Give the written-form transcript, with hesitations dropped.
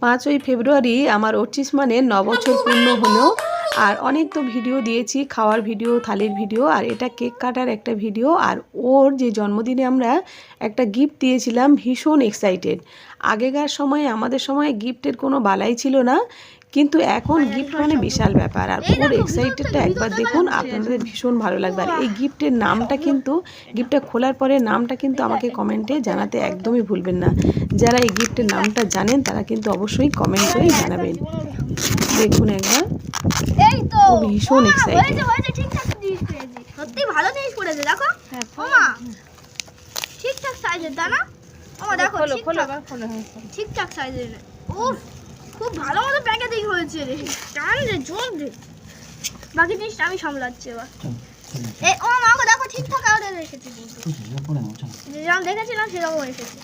5ই ফেব্রুয়ারি আমার 25 মানের 9 বছর পূর্ণ হলো। আর অনেক তো ভিডিও দিয়েছি, খাওয়ার ভিডিও, থালির ভিডিও, আর এটা কেক কাটার একটা ভিডিও। আর ওর যে জন্মদিনে আমরা একটা গিফট দিয়েছিলাম, ভীষণ এক্সাইটেড। আগেকার সময়ে আমাদের সময় গিফটের কোনো বালাই ছিল না, কিন্তু এখন গিফট মানে বিশাল ব্যাপার। আর ওর এক্সাইটেডটা একবার দেখুন, আপনাদের ভীষণ ভালো লাগবে। আর এই গিফটের নামটা কিন্তু, গিফটটা খোলার পরে নামটা কিন্তু আমাকে কমেন্টে জানাতে একদমই ভুলবেন না। যারা এই গিফটের নামটা জানেন তারা কিন্তু অবশ্যই কমেন্ট করে জানাবেন। দেখুন একবার, এই তো ও ভীষণ এক্সাইটেড। হয়েছে ঠিকঠাক জিনিস পেয়েছি, সত্যি ভালো জিনিস পড়েছে। দেখো ওমা, ঠিকঠাক সাইজের দানা। ওমা দেখো, ঠিকঠাক সাইজের। উফ, খুব ভালো মতো প্যাকেজিং হয়েছে রে। টান রে, জোর রে। বাকি জিনিসটা আমি সামলাচ্ছি এবার। এই ওমা দেখো, ঠিকঠাক আউটে রেখেছি, যেরকম দেখেছিলাম সেরকম এসেছে।